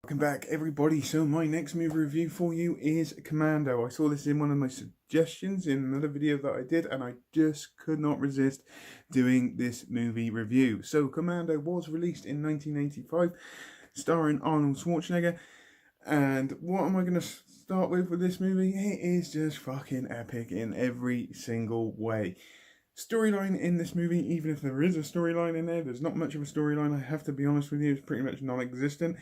Welcome back, everybody. So my next movie review for you is Commando. I saw this in one of my suggestions in another video that I did, and I just could not resist doing this movie review. So Commando was released in 1985, starring Arnold Schwarzenegger. And what am I going to start with this movie? It is just fucking epic in every single way. Storyline in this movie, even if there is a storyline in there, there's not much of a storyline, I have to be honest with you, it's pretty much non-existent.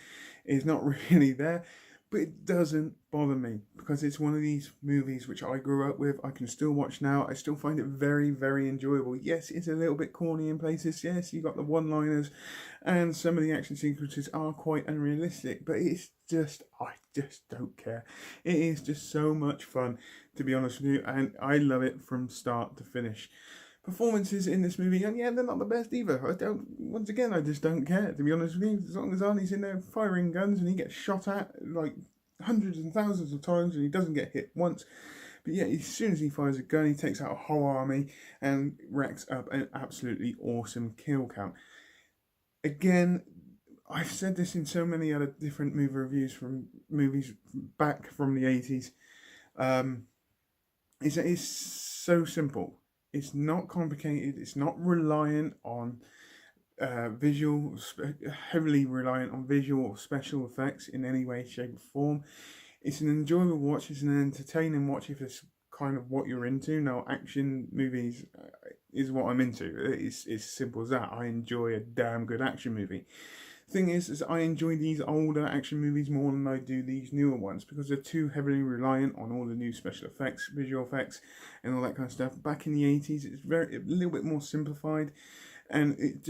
It's not really there, but it doesn't bother me because it's one of these movies which I grew up with. I can still watch now. I still find it very, very enjoyable. Yes, it's a little bit corny in places. Yes, you got the one-liners and some of the action sequences are quite unrealistic, but I just don't care. It is just so much fun, to be honest with you, and I love it from start to finish. Performances in this movie, and yeah, they're not the best either. I just don't care, to be honest with you. As long as Arnie's in there firing guns and he gets shot at like hundreds and thousands of times and he doesn't get hit once. But yeah, as soon as he fires a gun, he takes out a whole army and racks up an absolutely awesome kill count. Again, I've said this in so many other different movie reviews from movies back from the 80s. Is that it's so simple. It's not complicated. It's not reliant on heavily reliant on visual or special effects in any way, shape, or form. It's an enjoyable watch. It's an entertaining watch if it's kind of what you're into. Now, action movies is what I'm into. It's simple as that. I enjoy a damn good action movie. Thing is I enjoy these older action movies more than I do these newer ones because they're too heavily reliant on all the new special effects, visual effects, and all that kind of stuff. Back in the 80s, it's a little bit more simplified, and it's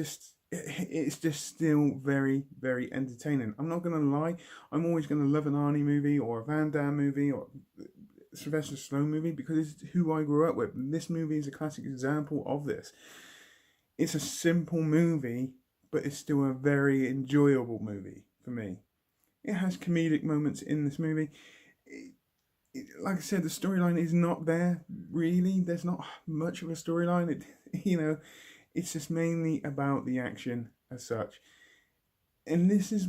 just still very, very entertaining. I'm not gonna lie, I'm always gonna love an Arnie movie or a Van Damme movie or Sylvester Stallone movie because it's who I grew up with. This movie is a classic example of this. It's a simple movie, but it's still a very enjoyable movie for me. It has comedic moments in this movie. Like I said, the storyline is not there really. There's not much of a storyline. It's just mainly about the action as such. And this is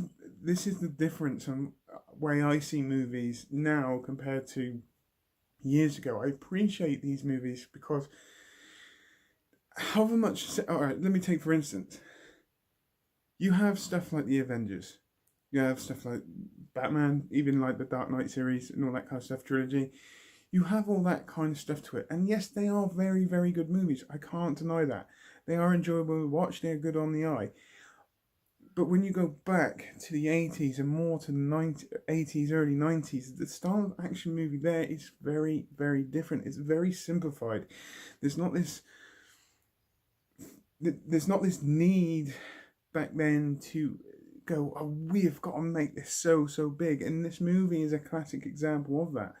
the difference on way I see movies now compared to years ago. I appreciate these movies because however much. All right, let me take for instance. You have stuff like the Avengers. You have stuff like Batman, even like the Dark Knight series and all that kind of stuff, trilogy. You have all that kind of stuff to it. And yes, they are very, very good movies. I can't deny that. They are enjoyable to watch, they're good on the eye. But when you go back to the 80s and more to the 80s, early 90s, the style of action movie there is very, very different. It's very simplified. There's not this need back then to go, oh, we've got to make this so big, and this movie is a classic example of that.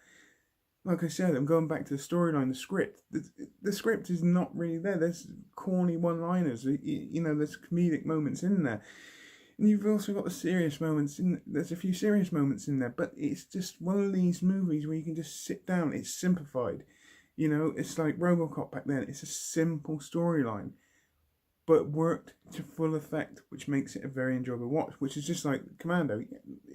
Like I said, I'm going back to the storyline, the script. The script is not really there. There's corny one-liners, there's comedic moments in there, and you've also got the serious moments in. There's a few serious moments in there, but it's just one of these movies where you can just sit down. It's simplified, it's like RoboCop back then. It's a simple storyline but worked to full effect, which makes it a very enjoyable watch. Which is just like Commando.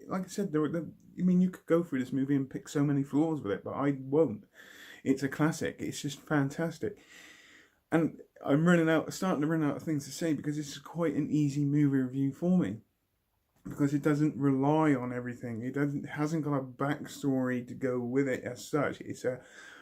Like I said, you could go through this movie and pick so many flaws with it, but I won't. It's a classic. It's just fantastic. And I'm starting to run out of things to say because this is quite an easy movie review for me because it doesn't rely on everything. It hasn't got a backstory to go with it as such. It's a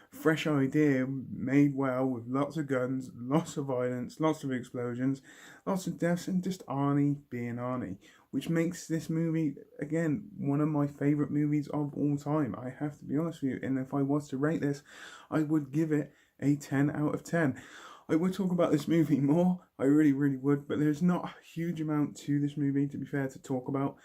fresh idea made well with lots of guns, lots of violence, lots of explosions, lots of deaths, and just Arnie being Arnie, which makes this movie again one of my favourite movies of all time. I have to be honest with you, and if I was to rate this, I would give it a 10 out of 10. I would talk about this movie more, I really, really would, but there's not a huge amount to this movie, to be fair, to talk about.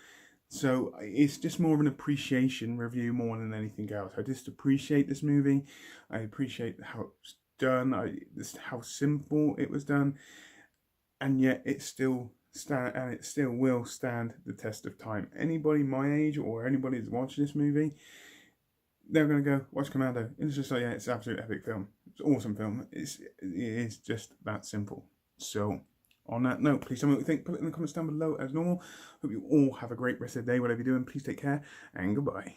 So it's just more of an appreciation review more than anything else. I just appreciate this movie. I appreciate how it was done. How simple it was done, and yet it still will stand the test of time. Anybody my age or anybody that's watching this movie, they're gonna go watch Commando. It's just like, yeah, it's an absolute epic film. It's an awesome film. It is just that simple. So On that note, please tell me what you think. Put it in the comments down below as normal. Hope you all have a great rest of the day, whatever you're doing. Please take care and goodbye.